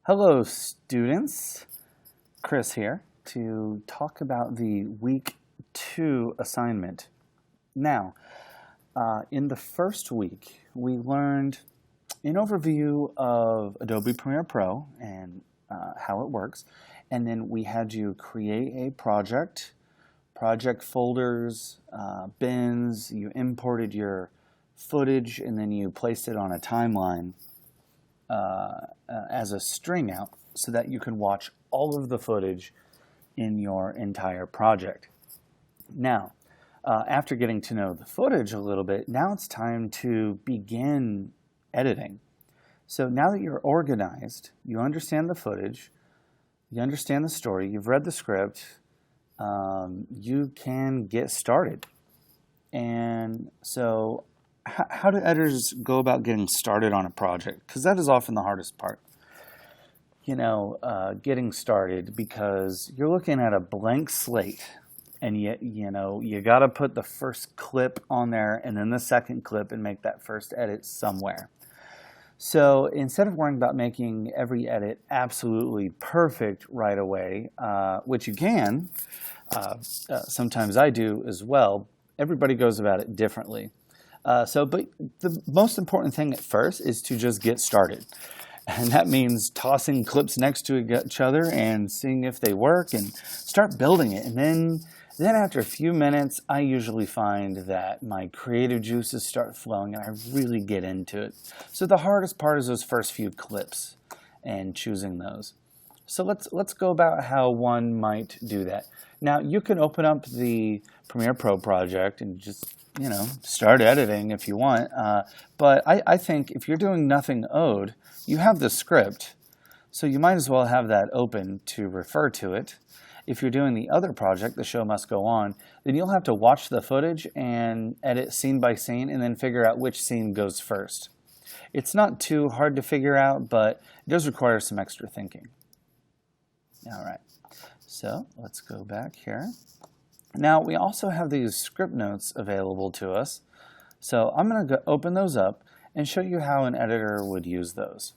Hello, students. Chris here to talk about the week 2 assignment. Now, in the first week, we learned an overview of Adobe Premiere Pro and how it works. And then we had you create a project folders, bins. You imported your footage, and then you placed it on a timeline as a string out so that you can watch all of the footage in your entire project. Now, after getting to know the footage a little bit, now it's time to begin editing. So now that you're organized, you understand the footage, you understand the story, you've read the script, you can get started. And so how do editors go about getting started on a project? Because that is often the hardest part. Getting started, because you're looking at a blank slate, and yet, you got to put the first clip on there and then the second clip and make that first edit somewhere. So instead of worrying about making every edit absolutely perfect right away, which you can, sometimes I do as well, everybody goes about it differently. But the most important thing at first is to just get started. And that means tossing clips next to each other and seeing if they work and start building it. And then after a few minutes, I usually find that my creative juices start flowing and I really get into it. So the hardest part is those first few clips and choosing those. So let's go about how one might do that. Now, you can open up the Premiere Pro project and just start editing if you want. But I think if you're doing nothing owed, you have the script, so you might as well have that open to refer to it. If you're doing the other project, The Show Must Go On, then you'll have to watch the footage and edit scene by scene and then figure out which scene goes first. It's not too hard to figure out, but it does require some extra thinking. All right, so let's go back here. Now, we also have these script notes available to us. So I'm going to open those up and show you how an editor would use those.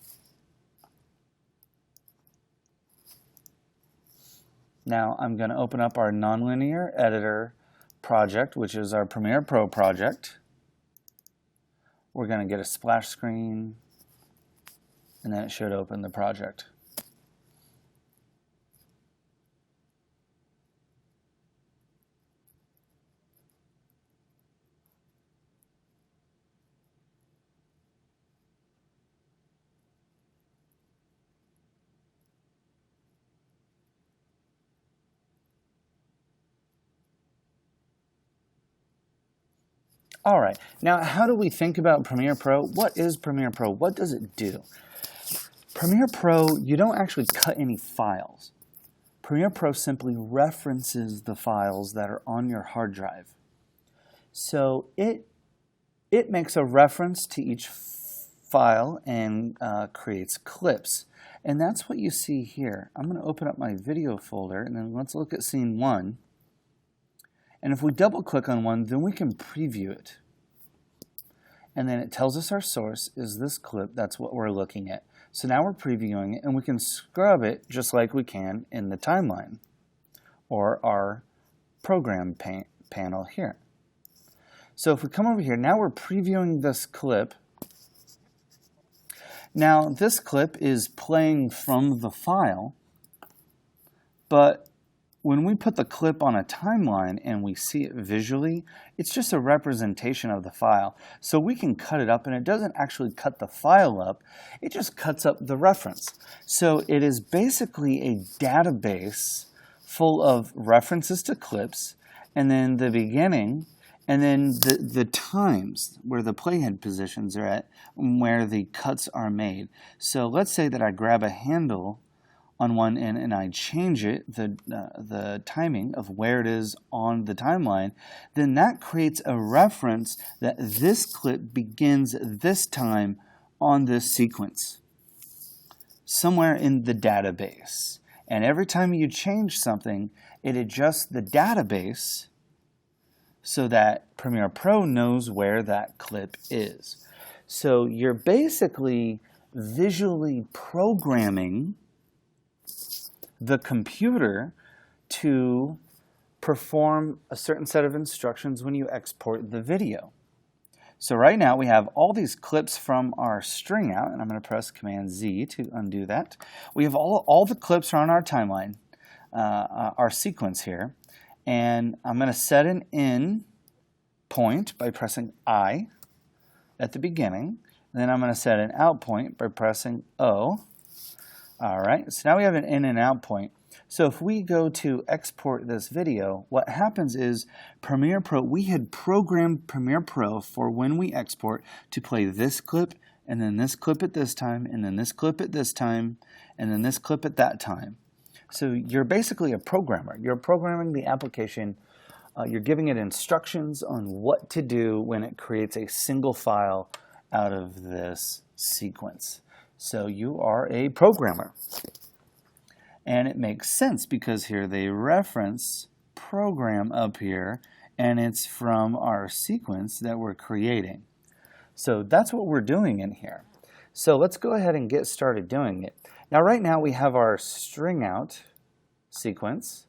Now, I'm going to open up our nonlinear editor project, which is our Premiere Pro project. We're going to get a splash screen, and then it should open the project. All right, now how do we think about Premiere Pro? What is Premiere Pro? What does it do? Premiere Pro, you don't actually cut any files. Premiere Pro simply references the files that are on your hard drive. So it makes a reference to each file and creates clips. And that's what you see here. I'm going to open up my video folder, and then let's look at scene 1. And if we double click on one, then we can preview it. And then it tells us our source is this clip. That's what we're looking at. So now we're previewing it, and we can scrub it just like we can in the timeline or our program panel here. So if we come over here, now we're previewing this clip. Now this clip is playing from the file, but when we put the clip on a timeline and we see it visually, it's just a representation of the file. So we can cut it up, and it doesn't actually cut the file up, it just cuts up the reference. So it is basically a database full of references to clips, and then the beginning, and then the times where the playhead positions are at, where the cuts are made. So let's say that I grab a handle on one end and I change it, the timing of where it is on the timeline, then that creates a reference that this clip begins this time on this sequence, somewhere in the database. And every time you change something, it adjusts the database so that Premiere Pro knows where that clip is. So you're basically visually programming the computer to perform a certain set of instructions when you export the video. So right now we have all these clips from our string out, and I'm going to press Command Z to undo that. We have all the clips are on our timeline, our sequence here, and I'm going to set an in point by pressing I at the beginning, and then I'm going to set an out point by pressing O. All right, so now we have an in and out point. So if we go to export this video, what happens is Premiere Pro, we had programmed Premiere Pro for when we export to play this clip, and then this clip at this time, and then this clip at this time, and then this clip at that time. So you're basically a programmer. You're programming the application. You're giving it instructions on what to do when it creates a single file out of this sequence. So you are a programmer. And it makes sense because here they reference program up here, and it's from our sequence that we're creating. So that's what we're doing in here. So let's go ahead and get started doing it. Now right now we have our string out sequence,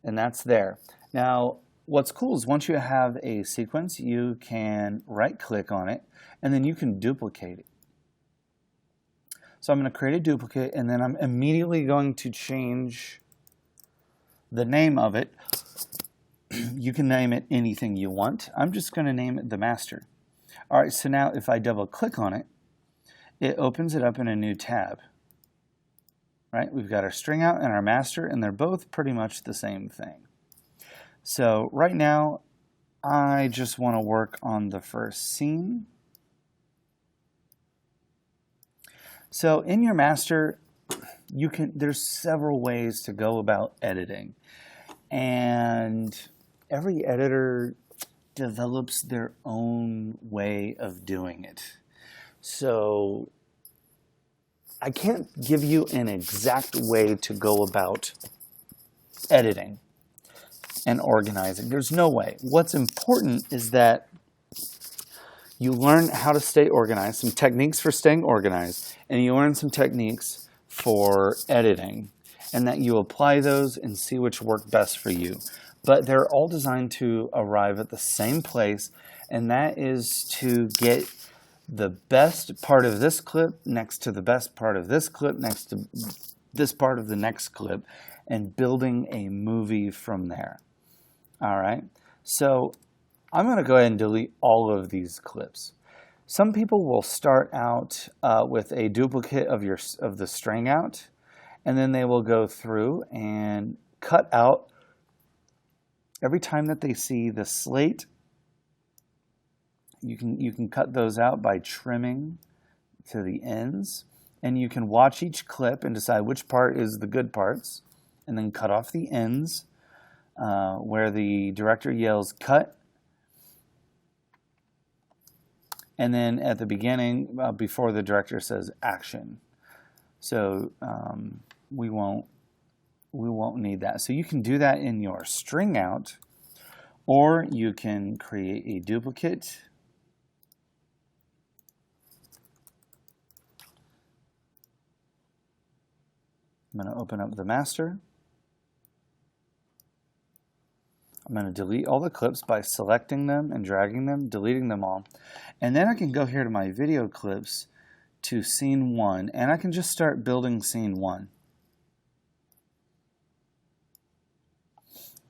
and that's there. Now what's cool is once you have a sequence, you can right click on it and then you can duplicate it. So I'm going to create a duplicate, and then I'm immediately going to change the name of it. You can name it anything you want. I'm just going to name it the master. All right, so now if I double click on it, it opens it up in a new tab. Right? We've got our string out and our master, and they're both pretty much the same thing. So right now, I just want to work on the first scene. So in your master, there's several ways to go about editing, and every editor develops their own way of doing it. So I can't give you an exact way to go about editing and organizing. There's no way. What's important is that you learn how to stay organized, some techniques for staying organized, and you learn some techniques for editing, and that you apply those and see which work best for you. But they're all designed to arrive at the same place, and that is to get the best part of this clip next to the best part of this clip next to this part of the next clip, and building a movie from there. All right, so I'm going to go ahead and delete all of these clips. Some people will start out with a duplicate of the string out, and then they will go through and cut out every time that they see the slate. You can cut those out by trimming to the ends, and you can watch each clip and decide which part is the good parts, and then cut off the ends where the director yells cut. And then at the beginning, before the director says action. So we won't need that. So you can do that in your string out, or you can create a duplicate. I'm going to open up the master. I'm going to delete all the clips by selecting them and dragging them, deleting them all. And then I can go here to my video clips to scene 1, and I can just start building scene 1.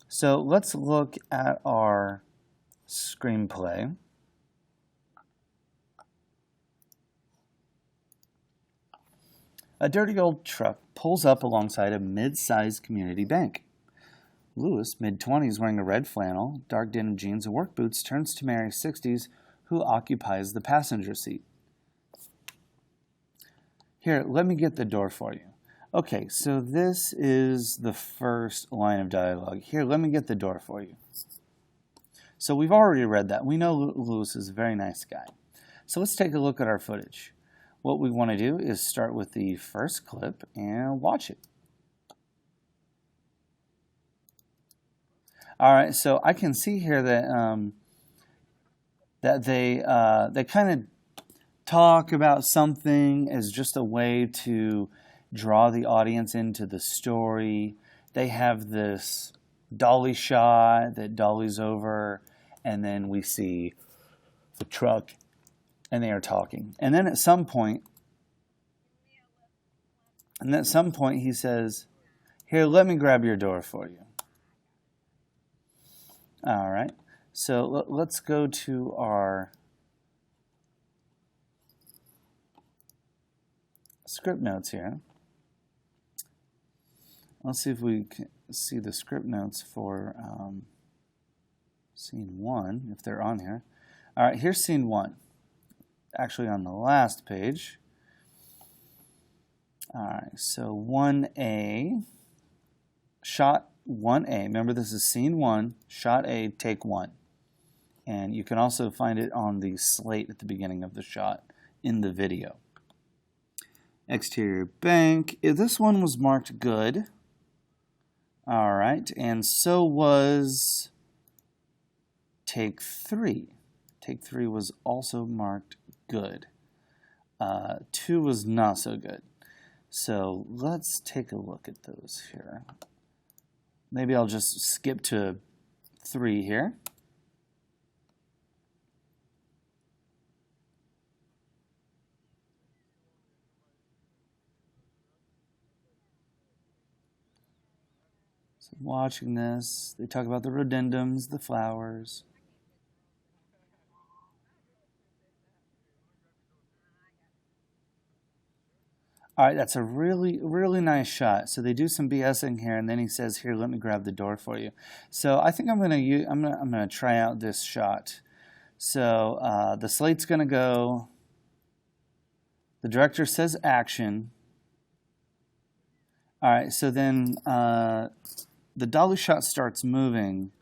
So let's look at our screenplay. A dirty old truck pulls up alongside a mid-sized community bank. Lewis, mid-20s, wearing a red flannel, dark denim jeans, and work boots, turns to Mary, 60s, who occupies the passenger seat. Here, let me get the door for you. Okay, so this is the first line of dialogue. Here, let me get the door for you. So we've already read that. We know Lewis is a very nice guy. So let's take a look at our footage. What we want to do is start with the first clip and watch it. All right, so I can see here that they kind of talk about something as just a way to draw the audience into the story. They have this dolly shot that dollies over, and then we see the truck, and they are talking. And then at some point, he says, "Here, let me grab your door for you." All right. So let's go to our script notes here. Let's see if we can see the script notes for scene 1, if they're on here. All right, here's scene 1. Actually on the last page. All right, so 1A, shot 1A. Remember, this is scene 1, shot A, take 1. And you can also find it on the slate at the beginning of the shot in the video. Exterior bank. This one was marked good. All right, and so was take 3. Take 3 was also marked good. 2 was not so good. So let's take a look at those here. Maybe I'll just skip to 3 here. So watching this, they talk about the rhododendrons, the flowers. All right, that's a really, really nice shot. So they do some BSing here, and then he says, "Here, let me grab the door for you." So I think I'm gonna try out this shot. So the slate's gonna go. The director says action. All right, so then the dolly shot starts moving.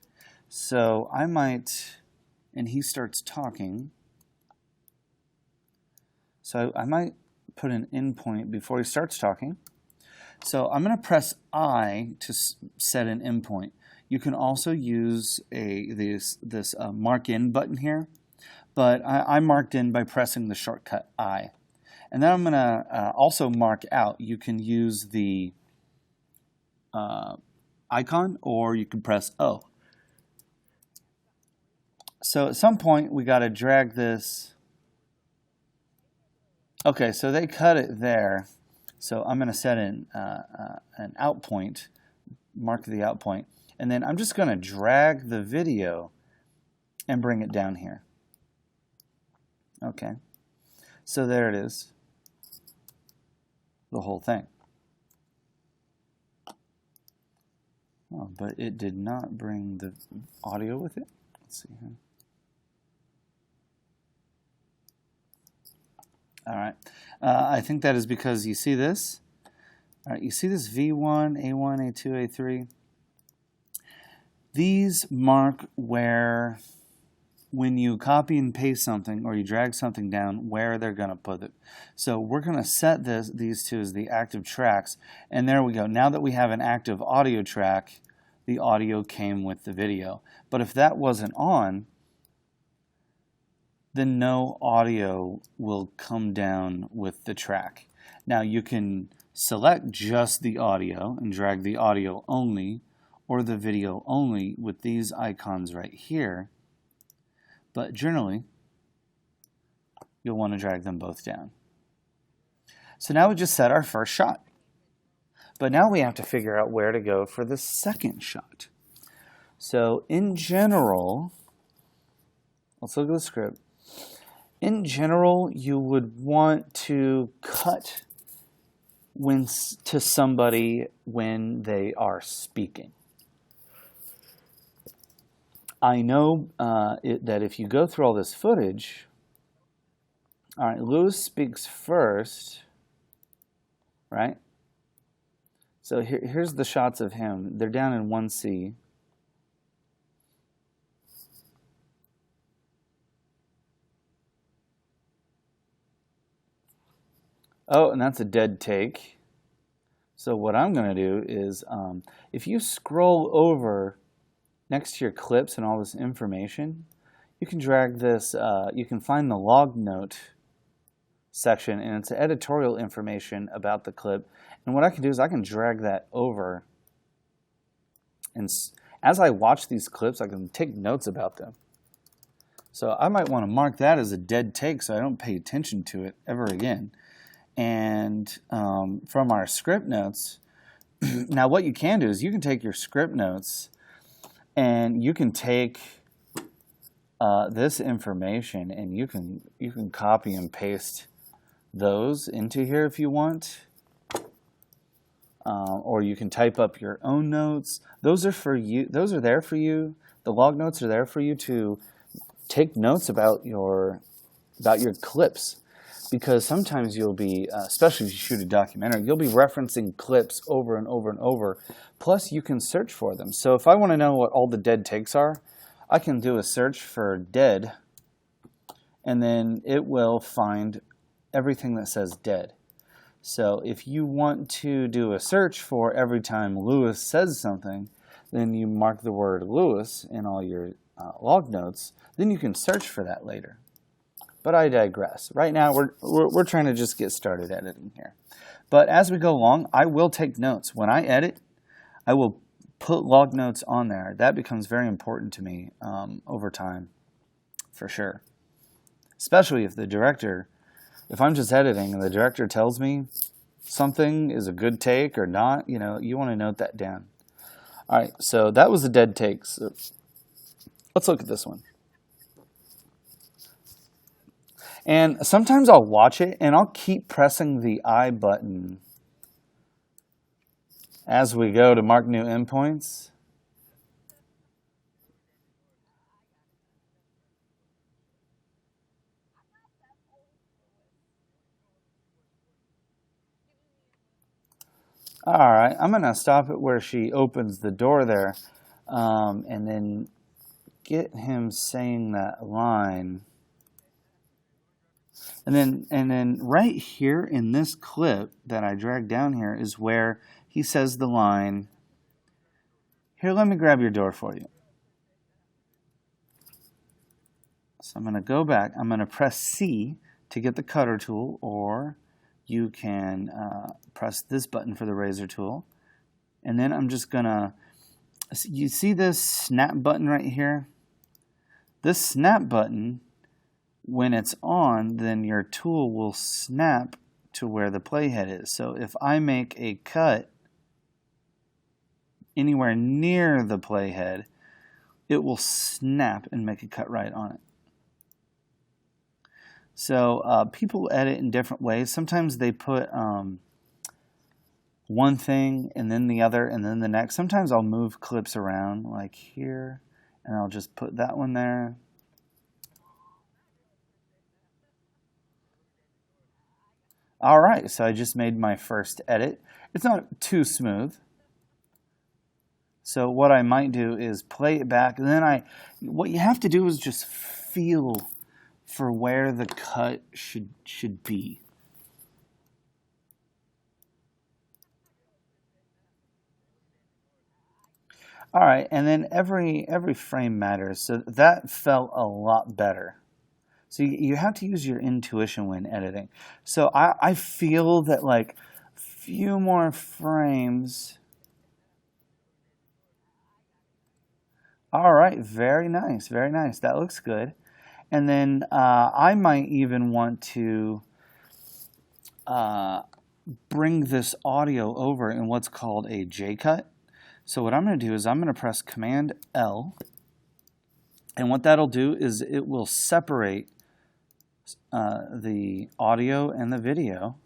So I might, and he starts talking. So I might put an end point before he starts talking. So I'm going to press I to set an end point. You can also use this mark in button here, but I marked in by pressing the shortcut I. And then I'm going to also mark out. You can use the icon, or you can press O. So at some point we got to drag this. Okay, so they cut it there. So I'm going to set an out point, mark the out point, and then I'm just going to drag the video and bring it down here. Okay, so there it is, the whole thing. Oh, but it did not bring the audio with it. Let's see here. All right, I think that is because you see this. All right, you see this V1, A1, A2, A3. These mark where, when you copy and paste something or you drag something down, where they're going to put it. So we're going to set these two as the active tracks, and there we go. Now that we have an active audio track, the audio came with the video. But if that wasn't on, then no audio will come down with the track. Now you can select just the audio and drag the audio only or the video only with these icons right here, but generally you'll want to drag them both down. So now we just set our first shot, but now we have to figure out where to go for the second shot. So in general, let's look at the script. In general, you would want to cut to somebody when they are speaking. I know that if you go through all this footage, all right, Lewis speaks first, right? So here's the shots of him. They're down in 1C. Oh, and that's a dead take. So what I'm going to do is, if you scroll over next to your clips and all this information, you can drag this, you can find the log note section, and it's editorial information about the clip. And what I can do is I can drag that over, and as I watch these clips, I can take notes about them. So I might want to mark that as a dead take so I don't pay attention to it ever again. And from our script notes, now what you can do is you can take your script notes and you can take this information and you can copy and paste those into here if you want. Or you can type up your own notes. Those are for you. Those are there for you. The log notes are there for you to take notes about your clips, because sometimes you'll be, especially if you shoot a documentary, you'll be referencing clips over and over and over. Plus, you can search for them. So if I want to know what all the dead takes are, I can do a search for dead, and then it will find everything that says dead. So if you want to do a search for every time Lewis says something, then you mark the word Lewis in all your log notes. Then you can search for that later. But I digress. Right now we're trying to just get started editing here. But as we go along, I will take notes. When I edit, I will put log notes on there. That becomes very important to me over time, for sure. Especially if if I'm just editing and the director tells me something is a good take or not, you want to note that down. All right, so that was the dead take. So let's look at this one. And sometimes I'll watch it and I'll keep pressing the I button as we go to mark new endpoints. All right, I'm going to stop it where she opens the door there, and then get him saying that line. And then right here in this clip that I dragged down here is where he says the line, "Here, let me grab your door for you." So I'm going to go back. I'm going to press C to get the cutter tool, or you can press this button for the razor tool. And then I'm just going to, you see this snap button right here? This snap button, when it's on, then your tool will snap to where the playhead is. So if I make a cut anywhere near the playhead, it will snap and make a cut right on it. So people edit in different ways. Sometimes they put one thing and then the other and then the next. Sometimes I'll move clips around like here, and I'll just put that one there. All right, so I just made my first edit. It's not too smooth. So what I might do is play it back, and then what you have to do is just feel for where the cut should be. All right, and then every frame matters. So that felt a lot better. So you have to use your intuition when editing. So I feel that like a few more frames. All right, very nice, very nice. That looks good. And then I might even want to bring this audio over in what's called a J-cut. So what I'm going to do is I'm going to press Command L. And what that'll do is it will separate the audio and the video.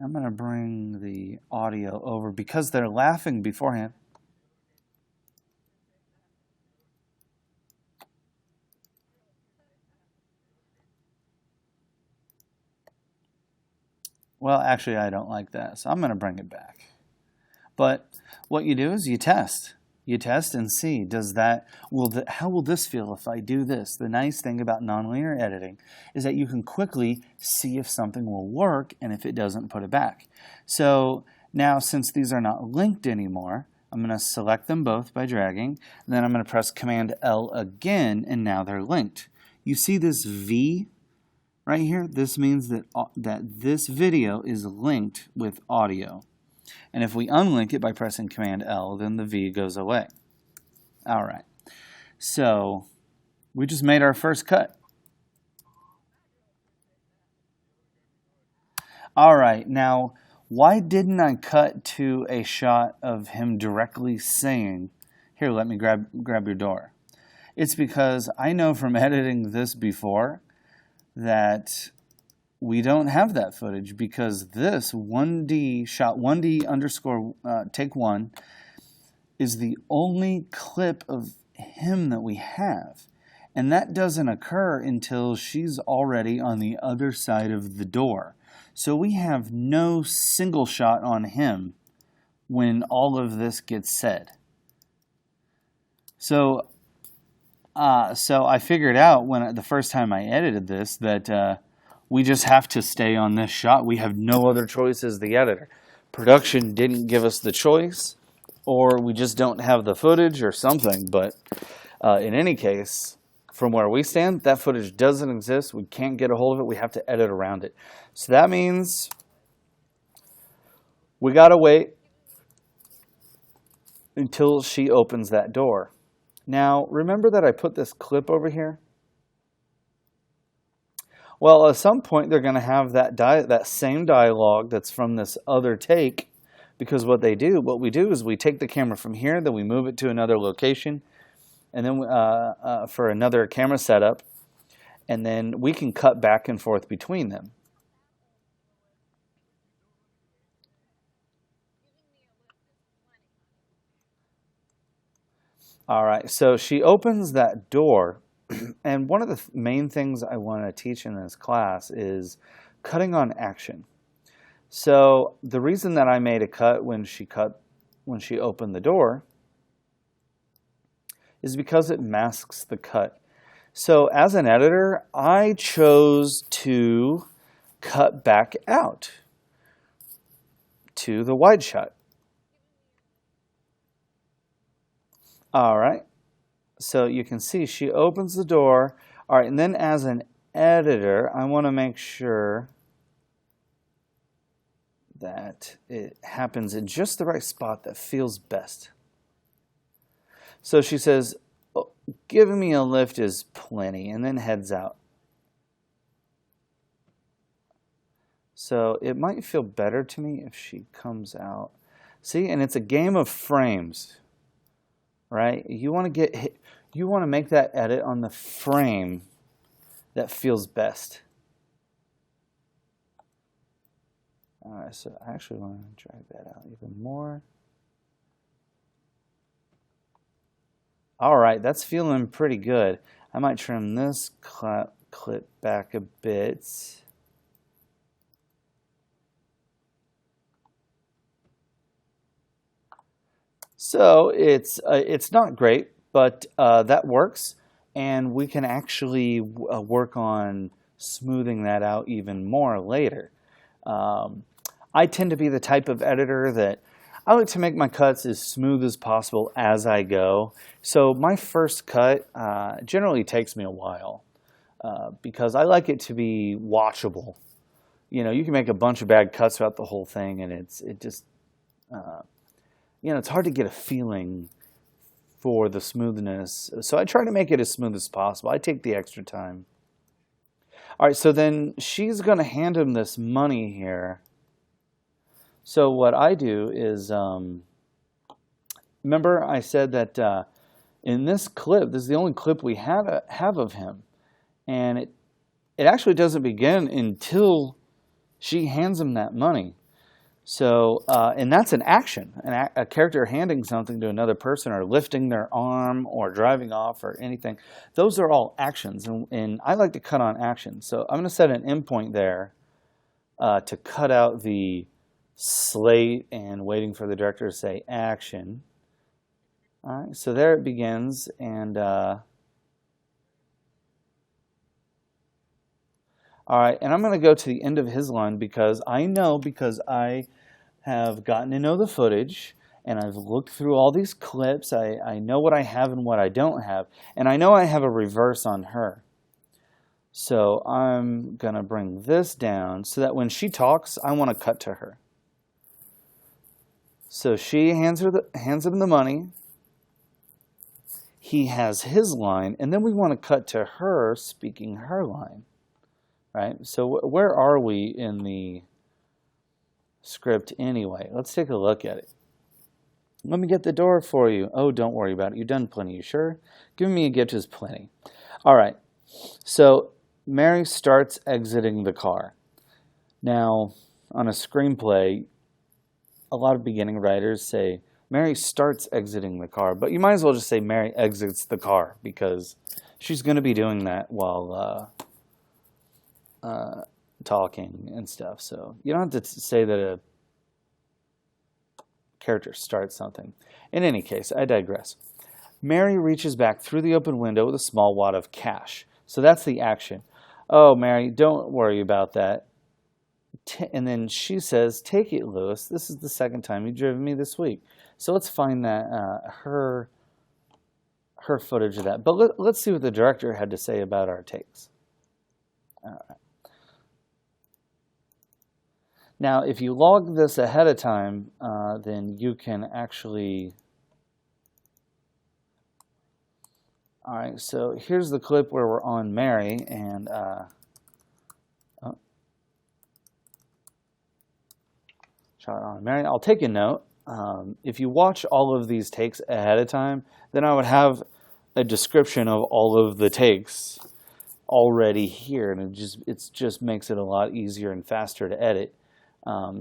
I'm going to bring the audio over because they're laughing beforehand. Well, actually, I don't like that, so I'm going to bring it back. But what you do is you test. You test and see, how will this feel if I do this? The nice thing about nonlinear editing is that you can quickly see if something will work, and if it doesn't, put it back. So now, since these are not linked anymore, I'm going to select them both by dragging, and then I'm going to press Command L again, and now they're linked. You see this V Right here, this means that this video is linked with audio. And if we unlink it by pressing Command L, then the V goes away. All right. So we just made our first cut. All right. Now, why didn't I cut to a shot of him directly saying, "Here, let me grab your door"? It's because I know from editing this before that we don't have that footage, because this 1D shot 1D underscore take one is the only clip of him that we have. And that doesn't occur until she's already on the other side of the door. So we have no single shot on him when all of this gets said. So I figured out the first time I edited this that we just have to stay on this shot. We have no other choice as the editor. Production didn't give us the choice, or we just don't have the footage or something. But in any case, from where we stand, that footage doesn't exist. We can't get a hold of it. We have to edit around it. So that means we got to wait until she opens that door. Now, remember that I put this clip over here? Well, at some point, they're going to have that same dialogue that's from this other take, because what we do is we take the camera from here, then we move it to another location, and then for another camera setup, and then we can cut back and forth between them. All right, so she opens that door, and one of the main things I want to teach in this class is cutting on action. So the reason that I made a cut when she opened the door is because it masks the cut. So as an editor, I chose to cut back out to the wide shot. All right, so you can see she opens the door. All right, and then as an editor, I want to make sure that it happens in just the right spot that feels best. So she says, "Oh, giving me a lift is plenty," and then heads out. So it might feel better to me if she comes out. See, and it's a game of frames. Right? You want to make that edit on the frame that feels best. All right, so I actually want to drag that out even more. All right, that's feeling pretty good. I might trim this clip back a bit. So it's not great, but that works, and we can actually work on smoothing that out even more later. I tend to be the type of editor that I like to make my cuts as smooth as possible as I go. So my first cut generally takes me a while because I like it to be watchable. You know, you can make a bunch of bad cuts throughout the whole thing, and it's hard to get a feeling for the smoothness. So I try to make it as smooth as possible. I take the extra time. All right, so then she's going to hand him this money here. So what I do is, remember I said that in this clip, this is the only clip we have of him. And it actually doesn't begin until she hands him that money. So, and that's an action, a character handing something to another person, or lifting their arm, or driving off, or anything. Those are all actions, and I like to cut on action. So I'm going to set an endpoint there to cut out the slate and waiting for the director to say action. All right, so there it begins, and all right, and I'm going to go to the end of his line because I have gotten to know the footage, and I've looked through all these clips. I know what I have and what I don't have, and I know I have a reverse on her. So I'm going to bring this down so that when she talks, I want to cut to her. So she hands him the money. He has his line, and then we want to cut to her speaking her line, right? So where are we in the script anyway? Let's take a look at it. Let me get the door for you. Oh, don't worry about it. You've done plenty. You sure? Giving me a gift is plenty. All right. So Mary starts exiting the car. Now, on a screenplay, a lot of beginning writers say, Mary starts exiting the car, but you might as well just say Mary exits the car because she's going to be doing that while talking and stuff. So you don't have to say that a character starts something. In any case, I digress. Mary reaches back through the open window with a small wad of cash. So that's the action. Oh, Mary, don't worry about that. And then she says, take it, Lewis. This is the second time you've driven me this week. So let's find that her footage of that. But let's see what the director had to say about our takes. All right. Now, if you log this ahead of time, then you can actually... All right, so here's the clip where we're on Mary, and shot on Mary. I'll take a note. If you watch all of these takes ahead of time, then I would have a description of all of the takes already here, and it just makes it a lot easier and faster to edit.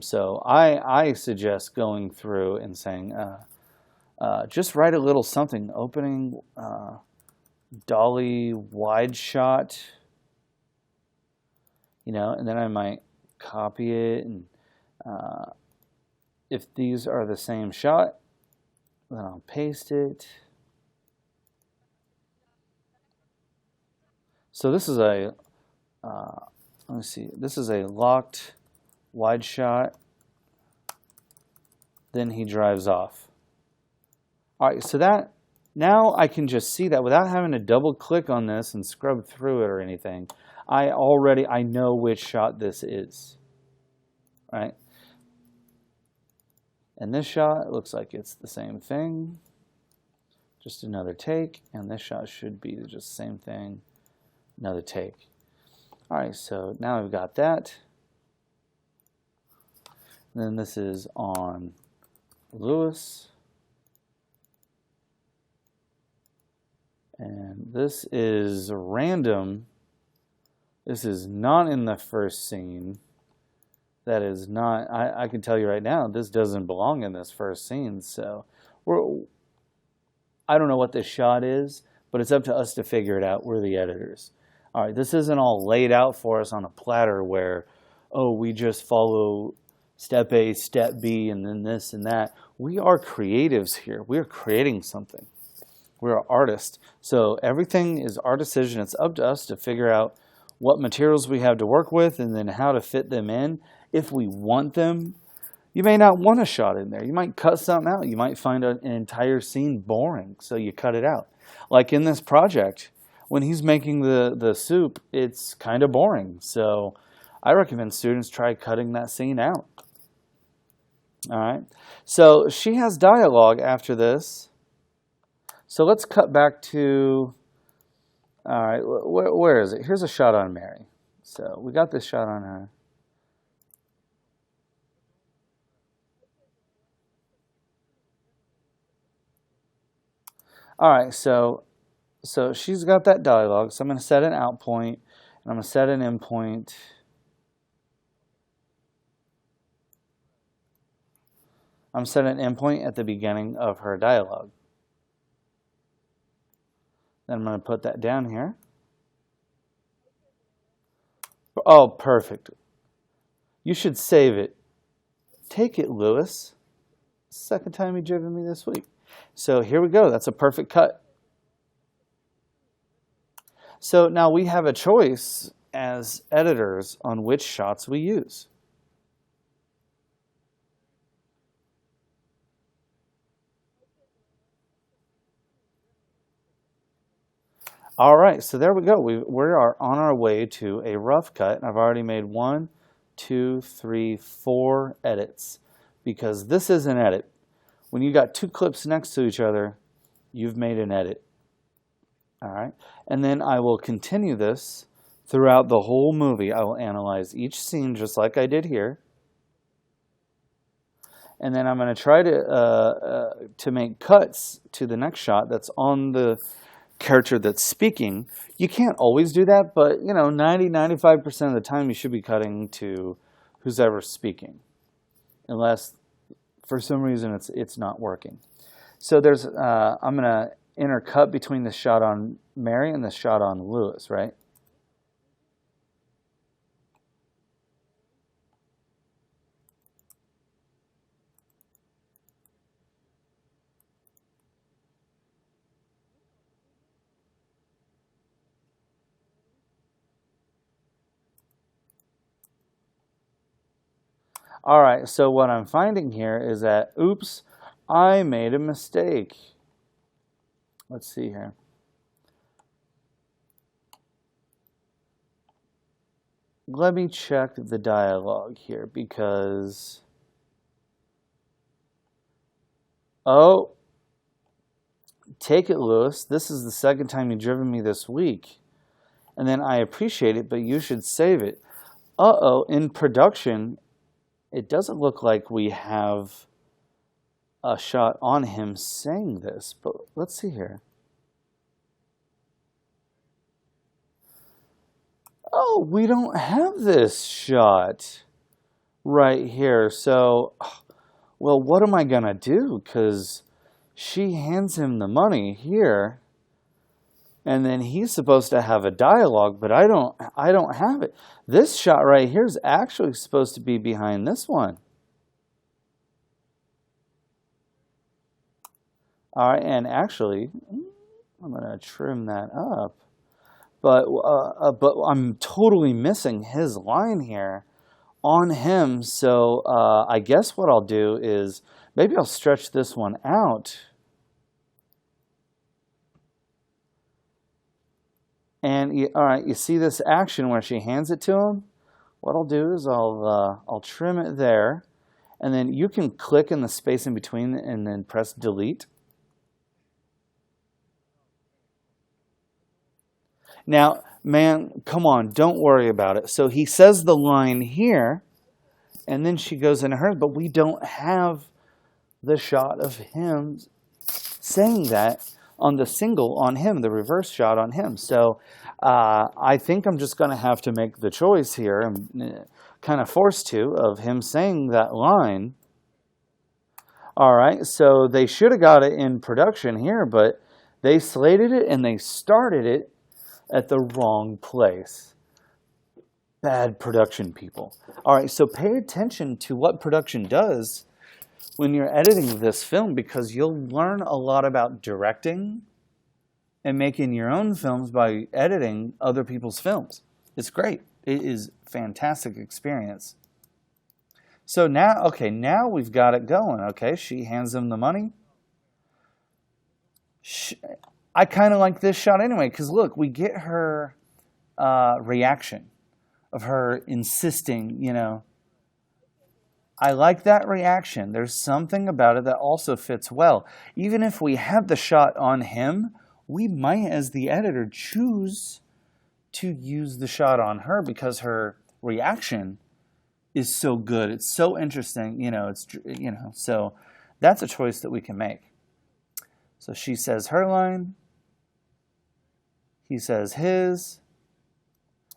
So I suggest going through and saying, just write a little something, opening dolly wide shot, and then I might copy it, and if these are the same shot, then I'll paste it. So this is a, let me see, this is a locked wide shot. Then he drives off. All right, so that, now I can just see that without having to double click on this and scrub through it or anything. I know which shot this is, right? And this shot looks like it's the same thing, just another take, and this shot should be just the same thing, another take. All right, so now we've got that. And then this is on Lewis. And this is random. This is not in the first scene. That is not, I can tell you right now, this doesn't belong in this first scene. So I don't know what this shot is, but it's up to us to figure it out. We're the editors. All right, this isn't all laid out for us on a platter where, oh, we just follow step A, step B, and then this and that. We are creatives here. We're creating something. We're artists. So everything is our decision. It's up to us to figure out what materials we have to work with and then how to fit them in. If we want them, you may not want a shot in there. You might cut something out. You might find an entire scene boring, so you cut it out. Like in this project, when he's making the soup, it's kind of boring. So I recommend students try cutting that scene out. All right. So she has dialogue after this. So let's cut back to, all right, where is it? Here's a shot on Mary. So we got this shot on her. All right, so she's got that dialogue. So I'm going to set an out point, and I'm going to set an end point. I'm setting an endpoint at the beginning of her dialogue. Then I'm going to put that down here. Oh, perfect. You should save it. Take it, Lewis. Second time you've driven me this week. So here we go. That's a perfect cut. So now we have a choice as editors on which shots we use. All right, so there we go. We are on our way to a rough cut. I've already made 1, 2, 3, 4 edits because this is an edit. When you got 2 clips next to each other, you've made an edit. All right, and then I will continue this throughout the whole movie. I will analyze each scene just like I did here. And then I'm going to try to make cuts to the next shot that's on the character that's speaking. You can't always do that, but 90-95% of the time you should be cutting to who's ever speaking, unless for some reason it's not working. So there's I'm going to intercut between the shot on Mary and the shot on Lewis, right? All right, so what I'm finding here is that, oops, I made a mistake. Let's see here. Let me check the dialogue here because, oh, take it, Lewis. This is the second time you've driven me this week. And then I appreciate it, but you should save it. Uh-oh, in production, it doesn't look like we have a shot on him saying this, but let's see here. Oh, we don't have this shot right here. So, well, what am I going to do? Because she hands him the money here, and then he's supposed to have a dialogue, but I don't have it. This shot right here is actually supposed to be behind this one. All right, and actually, I'm going to trim that up. But I'm totally missing his line here on him. So I guess what I'll do is maybe I'll stretch this one out. And all right, you see this action where she hands it to him? What I'll do is I'll trim it there, and then you can click in the space in between and then press delete. Now, man, come on, don't worry about it. So he says the line here, and then she goes into hers, but we don't have the shot of him saying that on the single on him, the reverse shot on him. So I think I'm just going to have to make the choice here. I'm kind of forced to, of him saying that line. All right, so they should have got it in production here, but they slated it and they started it at the wrong place. Bad production people. All right, so pay attention to what production does when you're editing this film, because you'll learn a lot about directing and making your own films by editing other people's films. It's great. It is a fantastic experience. So now, okay, now we've got it going. Okay, she hands him the money. I kind of like this shot anyway, because look, we get her reaction of her insisting, I like that reaction. There's something about it that also fits well. Even if we have the shot on him, we might, as the editor, choose to use the shot on her because her reaction is so good. It's so interesting, so that's a choice that we can make. So she says her line, he says his,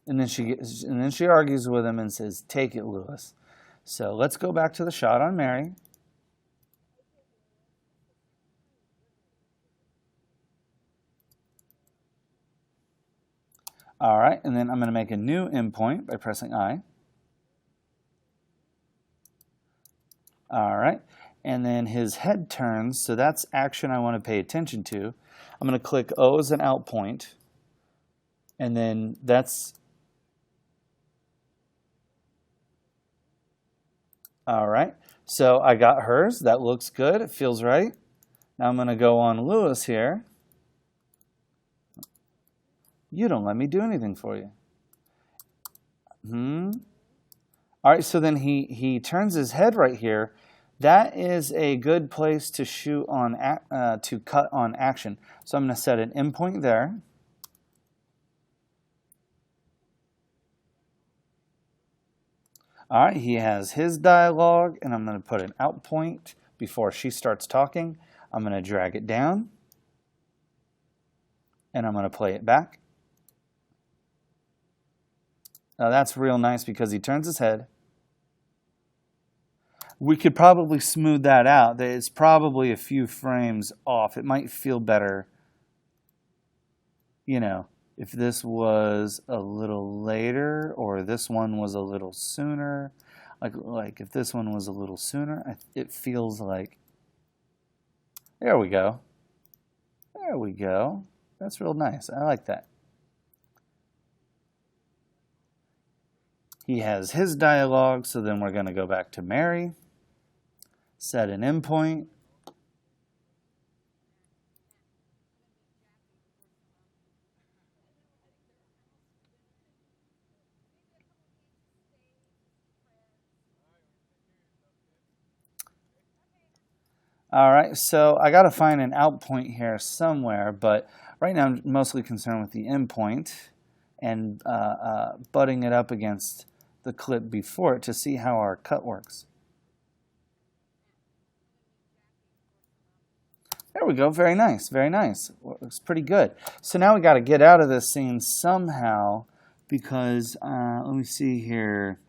and then she argues with him and says, "Take it, Lewis." So let's go back to the shot on Mary. All right, and then I'm going to make a new endpoint by pressing I. All right, and then his head turns, so that's action I want to pay attention to. I'm going to click O as an out point, and then that's... All right, so I got hers. That looks good. It feels right. Now I'm going to go on Lewis here. You don't let me do anything for you. All right, so then he turns his head right here. That is a good place to shoot on to cut on action. So I'm going to set an endpoint there. All right, he has his dialogue, and I'm going to put an out point before she starts talking. I'm going to drag it down, and I'm going to play it back. Now that's real nice because he turns his head. We could probably smooth that out. It's probably a few frames off. It might feel better, you know, if this was a little later or this one was a little sooner. Like if this one was a little sooner, it feels like, there we go. There we go. That's real nice. I like that. He has his dialogue, so then we're going to go back to Mary. Set an endpoint. All right, so I got to find an out point here somewhere, but right now I'm mostly concerned with the endpoint and butting it up against the clip before it to see how our cut works. There we go. Very nice. Very nice. Looks pretty good. So now we got to get out of this scene somehow because let me see here.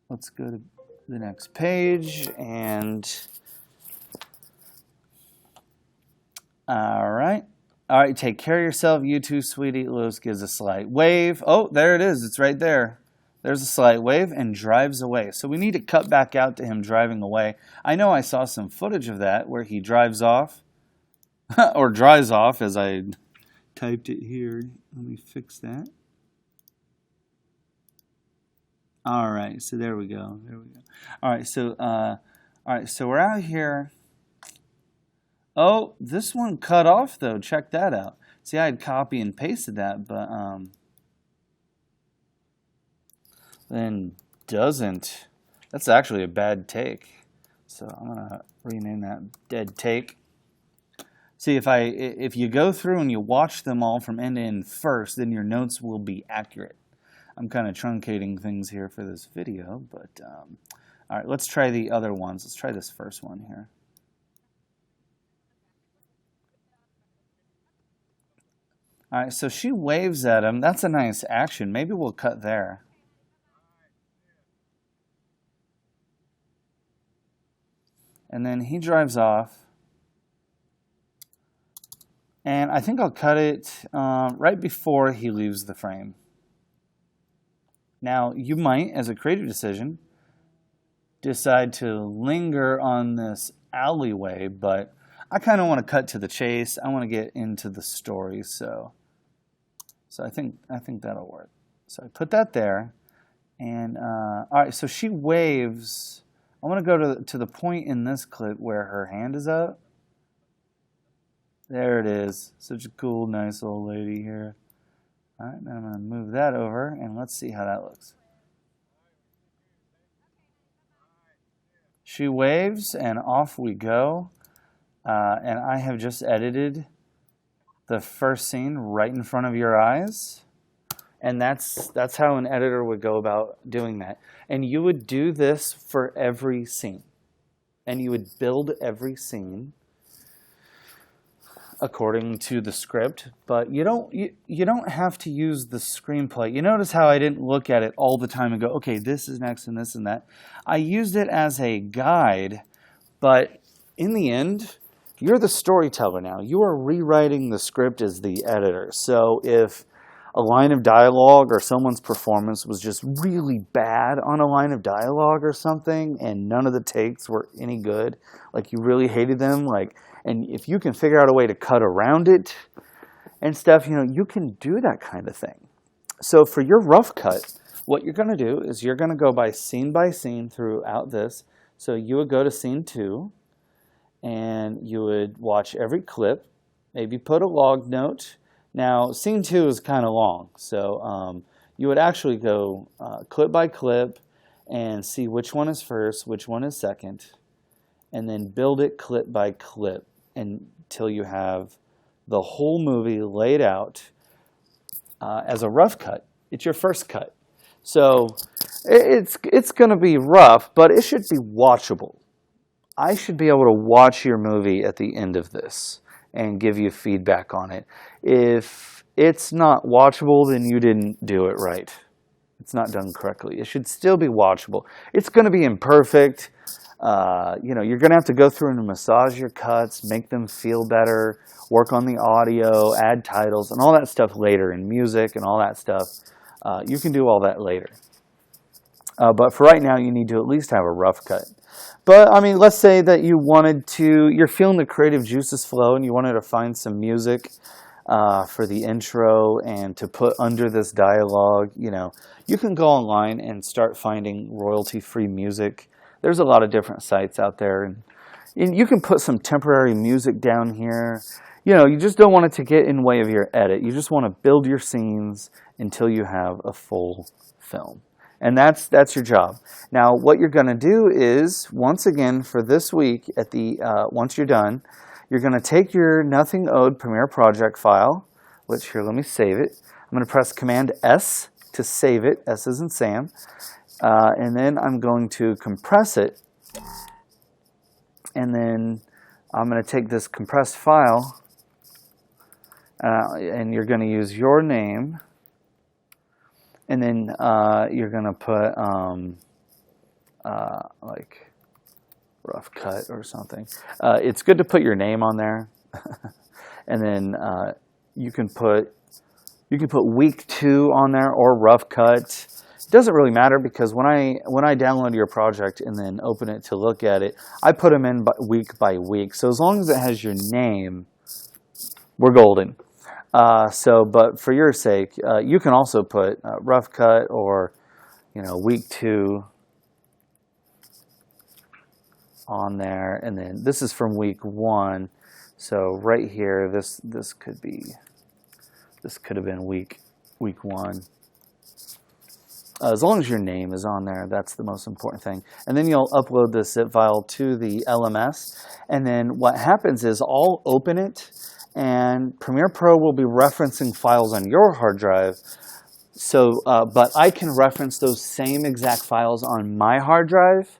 Let's go to the next page and all right. All right. Take care of yourself. You too, sweetie. Lewis gives a slight wave. Oh, there it is. It's right there. There's a slight wave and drives away. So we need to cut back out to him driving away. I know I saw some footage of that where he drives off or drives off as I typed it here. Let me fix that. All right, so there we go. There we go. All right, so we're out here. Oh, this one cut off though. Check that out. See, I had copy and pasted that, but then doesn't. That's actually a bad take. So I'm gonna rename that dead take. See, if you go through and you watch them all from end to end first, then your notes will be accurate. I'm kind of truncating things here for this video, but all right, let's try the other ones. Let's try this first one here. All right, so she waves at him. That's a nice action. Maybe we'll cut there. And then he drives off. And I think I'll cut it right before he leaves the frame. Now, you might, as a creative decision, decide to linger on this alleyway, but I kind of want to cut to the chase. I want to get into the story, so I think that'll work. So I put that there, and all right. So she waves. I want to go to the point in this clip where her hand is up. There it is. Such a cool, nice old lady here. All right, now I'm going to move that over, and let's see how that looks. She waves, and off we go. And I have just edited the first scene right in front of your eyes. And that's how an editor would go about doing that. And you would do this for every scene. And you would build every scene according to the script, but you don't have to use the screenplay. You notice how I didn't look at it all the time and go, okay, this is next and this and that. I used it as a guide, but in the end, you're the storyteller now. You are rewriting the script as the editor. So if a line of dialogue or someone's performance was just really bad on a line of dialogue or something, and none of the takes were any good, like you really hated them, and if you can figure out a way to cut around it and stuff, you can do that kind of thing. So for your rough cut, what you're going to do is you're going to go by scene throughout this. So you would go to scene 2, and you would watch every clip, maybe put a log note, Now, scene 2 is kind of long, so you would actually go clip by clip and see which one is first, which one is second, and then build it clip by clip until you have the whole movie laid out as a rough cut. It's your first cut. So it's going to be rough, but it should be watchable. I should be able to watch your movie at the end of this and give you feedback on it. If it's not watchable, then you didn't do it right. It's not done correctly. It should still be watchable. It's going to be imperfect. You're going to have to go through and massage your cuts, make them feel better, work on the audio, add titles, and all that stuff later, and music and all that stuff. You can do all that later. But for right now, you need to at least have a rough cut. But, I mean, let's say that you're feeling the creative juices flow and you wanted to find some music for the intro and to put under this dialogue. You can go online and start finding royalty-free music. There's a lot of different sites out there. And you can put some temporary music down here. You just don't want it to get in the way of your edit. You just want to build your scenes until you have a full film. And that's your job. Now, what you're going to do is, once again, for this week, once you're done, you're going to take your Nothing Owed Premiere Project file, which here, let me save it. I'm going to press Command S to save it, S as in Sam, and then I'm going to compress it, and then I'm going to take this compressed file, and you're going to use your name, and then you're going to put like rough cut or something. It's good to put your name on there, and then you can put week 2 on there or rough cut. It doesn't really matter because when I download your project and then open it to look at it, I put them in week by week. So as long as it has your name, we're golden. But for your sake, you can also put rough cut or, week 2 on there, and then this is from week 1. So right here, this could have been week 1. As long as your name is on there, that's the most important thing. And then you'll upload the zip file to the LMS, and then what happens is I'll open it, and Premiere Pro will be referencing files on your hard drive. So, but I can reference those same exact files on my hard drive.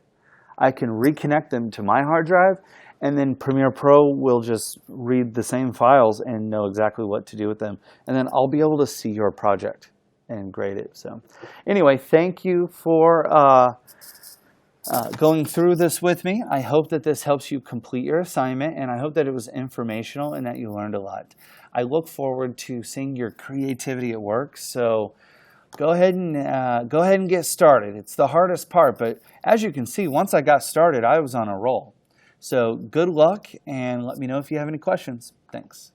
I can reconnect them to my hard drive, and then Premiere Pro will just read the same files and know exactly what to do with them. And then I'll be able to see your project and grade it. So anyway, thank you for going through this with me. I hope that this helps you complete your assignment, and I hope that it was informational and that you learned a lot. I look forward to seeing your creativity at work. So go ahead and get started. It's the hardest part, but as you can see, once I got started, I was on a roll. So good luck, and let me know if you have any questions. Thanks.